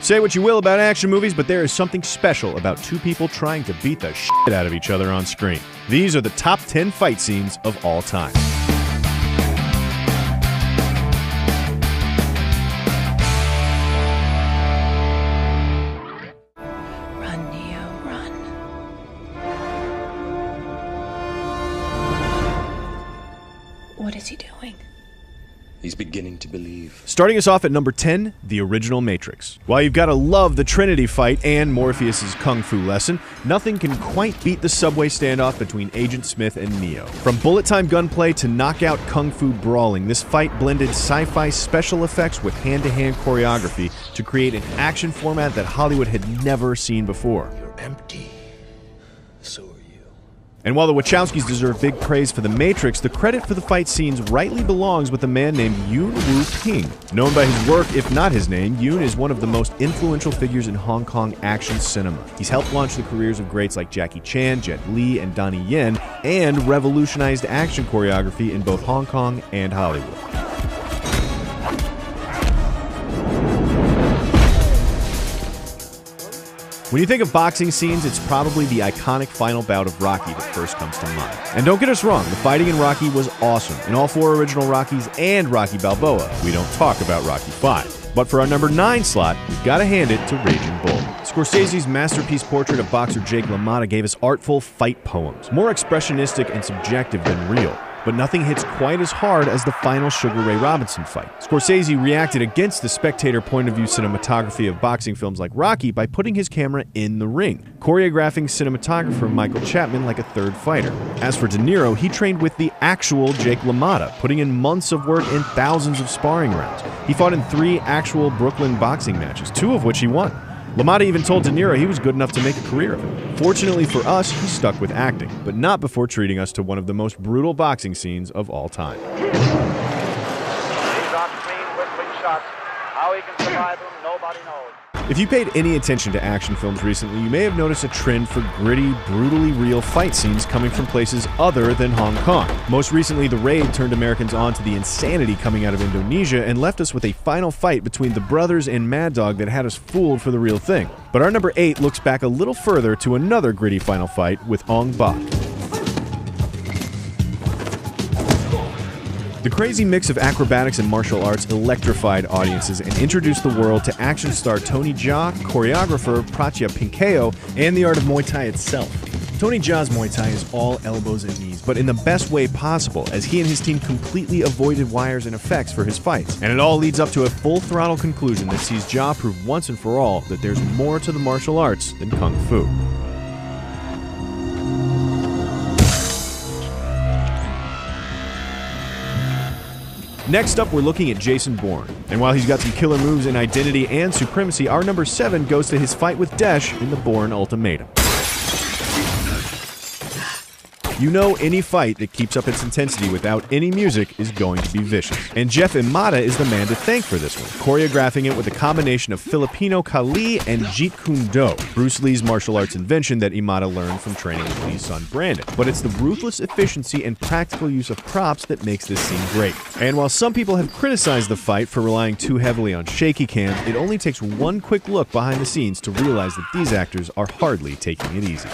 Say what you will about action movies, but there is something special about two people trying to beat the shit out of each other on screen. These are the top 10 fight scenes of all time. Run, Neo, run. What is he doing? He's beginning to believe. Starting us off at number 10, the original Matrix. While you've got to love the Trinity fight and Morpheus' kung fu lesson, nothing can quite beat the subway standoff between Agent Smith and Neo. From bullet-time gunplay to knockout kung fu brawling, this fight blended sci-fi special effects with hand-to-hand choreography to create an action format that Hollywood had never seen before. You're empty. So are you. And while the Wachowskis deserve big praise for The Matrix, the credit for the fight scenes rightly belongs with a man named Yuen Woo-ping. Known by his work, if not his name, Yuen is one of the most influential figures in Hong Kong action cinema. He's helped launch the careers of greats like Jackie Chan, Jet Li, and Donnie Yen, and revolutionized action choreography in both Hong Kong and Hollywood. When you think of boxing scenes, it's probably the iconic final bout of Rocky that first comes to mind. And don't get us wrong, the fighting in Rocky was awesome. In all 4 original Rockies and Rocky Balboa, we don't talk about Rocky V. But for our number 9 slot, we've got to hand it to Raging Bull. Scorsese's masterpiece portrait of boxer Jake LaMotta gave us artful fight poems, more expressionistic and subjective than real. But nothing hits quite as hard as the final Sugar Ray Robinson fight. Scorsese reacted against the spectator point of view cinematography of boxing films like Rocky by putting his camera in the ring, choreographing cinematographer Michael Chapman like a third fighter. As for De Niro, he trained with the actual Jake LaMotta, putting in months of work and thousands of sparring rounds. He fought in 3 actual Brooklyn boxing matches, 2 of which he won. LaMotta even told De Niro he was good enough to make a career of it. Fortunately for us, he stuck with acting, but not before treating us to one of the most brutal boxing scenes of all time. He's on clean, whistling shots. How he can survive them, nobody knows. If you paid any attention to action films recently, you may have noticed a trend for gritty, brutally real fight scenes coming from places other than Hong Kong. Most recently, The Raid turned Americans on to the insanity coming out of Indonesia and left us with a final fight between the brothers and Mad Dog that had us fooled for the real thing. But our number 8 looks back a little further to another gritty final fight with Ong Bak. The crazy mix of acrobatics and martial arts electrified audiences and introduced the world to action star Tony Jaa, choreographer Prachya Pinkeo, and the art of Muay Thai itself. Tony Jaa's Muay Thai is all elbows and knees, but in the best way possible, as he and his team completely avoided wires and effects for his fights. And it all leads up to a full-throttle conclusion that sees Jaa prove once and for all that there's more to the martial arts than Kung Fu. Next up, we're looking at Jason Bourne. And while he's got some killer moves in Identity and Supremacy, our number 7 goes to his fight with Daesh in the Bourne Ultimatum. You know any fight that keeps up its intensity without any music is going to be vicious. And Jeff Imada is the man to thank for this one, choreographing it with a combination of Filipino Kali and Jeet Kune Do, Bruce Lee's martial arts invention that Imada learned from training with Lee's son Brandon. But it's the ruthless efficiency and practical use of props that makes this scene great. And while some people have criticized the fight for relying too heavily on shaky cams, it only takes one quick look behind the scenes to realize that these actors are hardly taking it easy.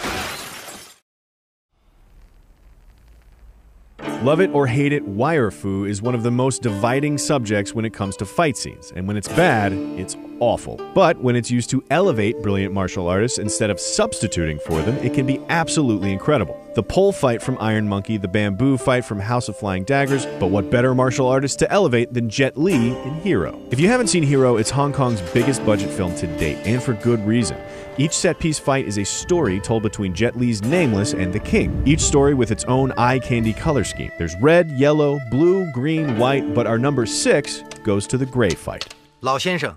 Love it or hate it, wire fu is one of the most dividing subjects when it comes to fight scenes, and when it's bad, it's awful. But when it's used to elevate brilliant martial artists instead of substituting for them, it can be absolutely incredible. The pole fight from Iron Monkey, the bamboo fight from House of Flying Daggers, but what better martial artist to elevate than Jet Li in Hero? If you haven't seen Hero, it's Hong Kong's biggest budget film to date, and for good reason. Each set-piece fight is a story told between Jet Li's Nameless and the King, each story with its own eye-candy color scheme. There's red, yellow, blue, green, white, but our number 6 goes to the gray fight. 老先生，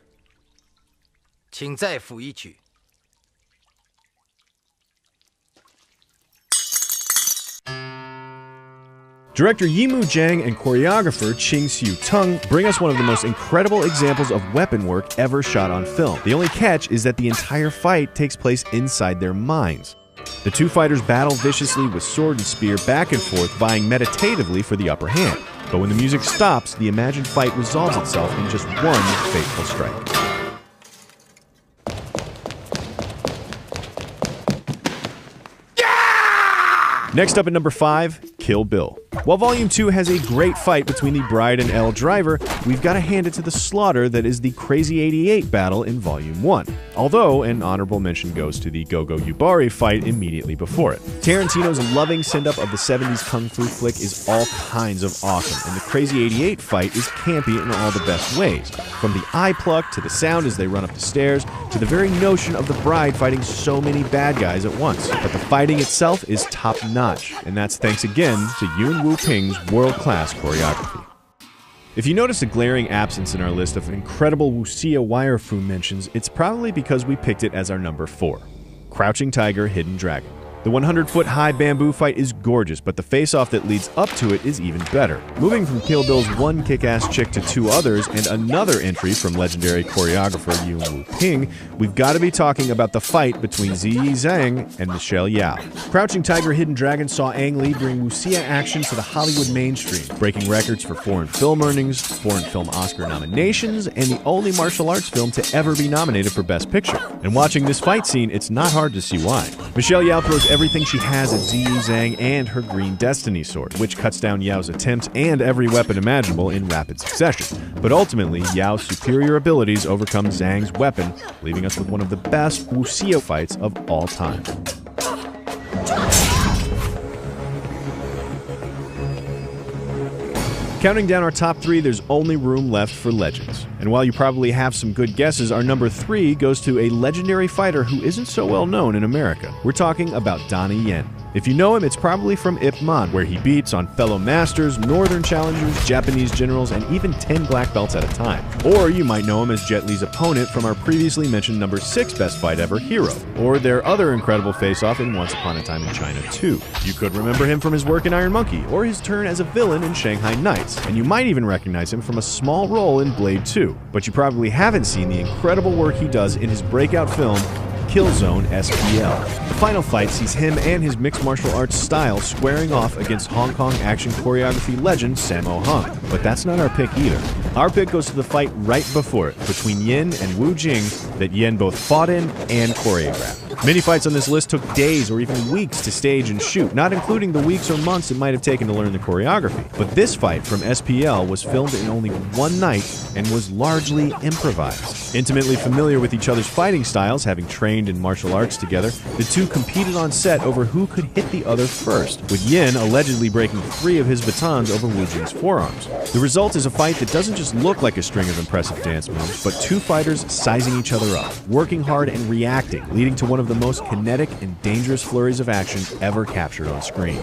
请再抚一曲。 Director Yimou Zhang and choreographer Ching Siu-tung bring us one of the most incredible examples of weapon work ever shot on film. The only catch is that the entire fight takes place inside their minds. The two fighters battle viciously with sword and spear back and forth, vying meditatively for the upper hand. But when the music stops, the imagined fight resolves itself in just one fateful strike. Next up at number 5, Kill Bill. While Volume 2 has a great fight between the bride and Elle driver, we've got to hand it to the slaughter that is the Crazy 88 battle in Volume 1. Although, an honorable mention goes to the Gogo Yubari fight immediately before it. Tarantino's loving send-up of the 70s kung fu flick is all kinds of awesome, and the Crazy 88 fight is campy in all the best ways. From the eye pluck, to the sound as they run up the stairs, to the very notion of the bride fighting so many bad guys at once. But the fighting itself is top-notch, and that's thanks again to Yuen Woo-ping's world-class choreography. If you notice a glaring absence in our list of incredible wuxia wire fu mentions, it's probably because we picked it as our number 4. Crouching Tiger, Hidden Dragon. The 100-foot-high bamboo fight is gorgeous, but the face-off that leads up to it is even better. Moving from Kill Bill's one kick-ass chick to 2 others, and another entry from legendary choreographer Yuen Woo-ping, we've got to be talking about the fight between Ziyi Zhang and Michelle Yeoh. Crouching Tiger, Hidden Dragon saw Ang Lee bring wuxia action to the Hollywood mainstream, breaking records for foreign film earnings, foreign film Oscar nominations, and the only martial arts film to ever be nominated for Best Picture. And watching this fight scene, it's not hard to see why. Michelle Yeoh throws everything she has at Ziyi Zhang and her Green Destiny sword, which cuts down Yao's attempts and every weapon imaginable in rapid succession. But ultimately, Yao's superior abilities overcome Zhang's weapon, leaving us with one of the best wuxia fights of all time. Counting down our top 3, there's only room left for legends. And while you probably have some good guesses, our number 3 goes to a legendary fighter who isn't so well known in America. We're talking about Donnie Yen. If you know him, it's probably from Ip Man, where he beats on fellow masters, northern challengers, Japanese generals, and even 10 black belts at a time. Or you might know him as Jet Li's opponent from our previously mentioned number 6 best fight ever, Hero, or their other incredible face-off in Once Upon a Time in China 2. You could remember him from his work in Iron Monkey, or his turn as a villain in Shanghai Knights, and you might even recognize him from a small role in Blade 2. But you probably haven't seen the incredible work he does in his breakout film, Killzone SPL. The final fight sees him and his mixed martial arts style squaring off against Hong Kong action choreography legend Sammo Hung. But that's not our pick either. Our pick goes to the fight right before it, between Yen and Wu Jing, that Yen both fought in and choreographed. Many fights on this list took days or even weeks to stage and shoot, not including the weeks or months it might have taken to learn the choreography. But this fight from SPL was filmed in only one night and was largely improvised. Intimately familiar with each other's fighting styles, having trained in martial arts together, the two competed on set over who could hit the other first, with Yen allegedly breaking 3 of his batons over Wu Jing's forearms. The result is a fight that doesn't just look like a string of impressive dance moves, but 2 fighters sizing each other up, working hard and reacting, leading to one of the most kinetic and dangerous flurries of action ever captured on screen.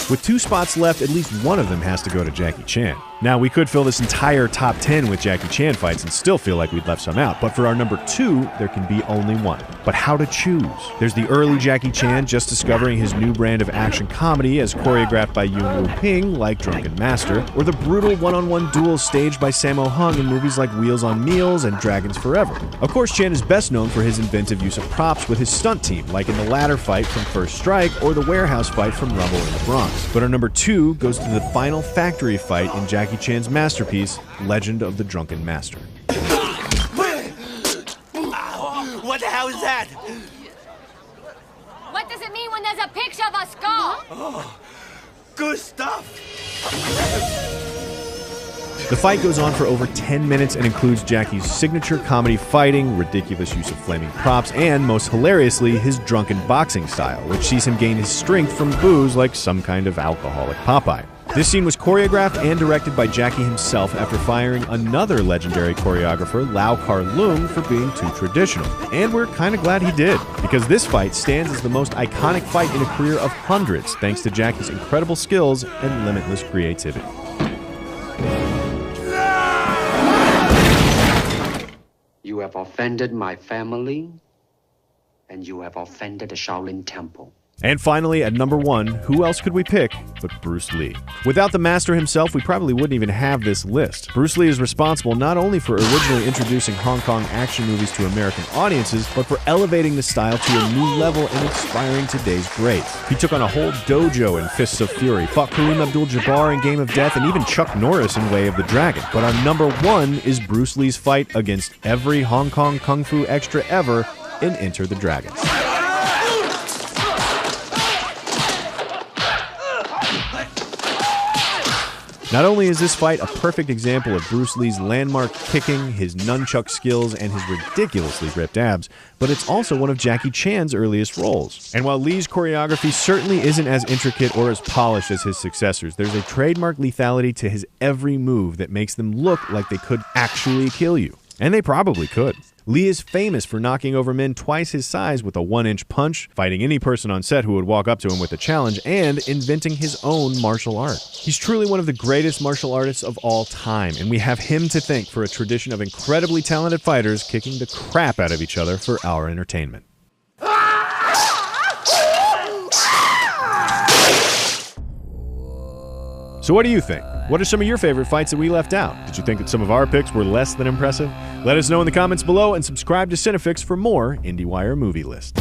With 2 spots left, at least one of them has to go to Jackie Chan. Now, we could fill this entire top 10 with Jackie Chan fights and still feel like we'd left some out, but for our number 2, there can be only one. But how to choose? There's the early Jackie Chan just discovering his new brand of action comedy as choreographed by Yuen Woo-ping, like Drunken Master, or the brutal one-on-one duels staged by Sammo Hung in movies like Wheels on Meals and Dragons Forever. Of course, Chan is best known for his inventive use of props with his stunt team, like in the ladder fight from First Strike or the warehouse fight from Rumble in the Bronx. But our number 2 goes to the final factory fight in Jackie Chan's masterpiece, Legend of the Drunken Master. What the hell is that? What does it mean when there's a picture of a skull? Oh, good stuff. The fight goes on for over 10 minutes and includes Jackie's signature comedy fighting, ridiculous use of flaming props, and, most hilariously, his drunken boxing style, which sees him gain his strength from booze like some kind of alcoholic Popeye. This scene was choreographed and directed by Jackie himself after firing another legendary choreographer, Lau Kar-leung, for being too traditional. And we're kind of glad he did, because this fight stands as the most iconic fight in a career of hundreds, thanks to Jackie's incredible skills and limitless creativity. You have offended my family, and you have offended the Shaolin Temple. And finally, at number 1, who else could we pick but Bruce Lee? Without the master himself, we probably wouldn't even have this list. Bruce Lee is responsible not only for originally introducing Hong Kong action movies to American audiences, but for elevating the style to a new level and inspiring today's greats. He took on a whole dojo in Fists of Fury, fought Kareem Abdul-Jabbar in Game of Death, and even Chuck Norris in Way of the Dragon. But our number 1 is Bruce Lee's fight against every Hong Kong kung fu extra ever in Enter the Dragon. Not only is this fight a perfect example of Bruce Lee's landmark kicking, his nunchuck skills, and his ridiculously ripped abs, but it's also one of Jackie Chan's earliest roles. And while Lee's choreography certainly isn't as intricate or as polished as his successors, there's a trademark lethality to his every move that makes them look like they could actually kill you. And they probably could. Lee is famous for knocking over men twice his size with a 1-inch punch, fighting any person on set who would walk up to him with a challenge, and inventing his own martial art. He's truly one of the greatest martial artists of all time, and we have him to thank for a tradition of incredibly talented fighters kicking the crap out of each other for our entertainment. So what do you think? What are some of your favorite fights that we left out? Did you think that some of our picks were less than impressive? Let us know in the comments below and subscribe to Cinefix for more IndieWire movie lists.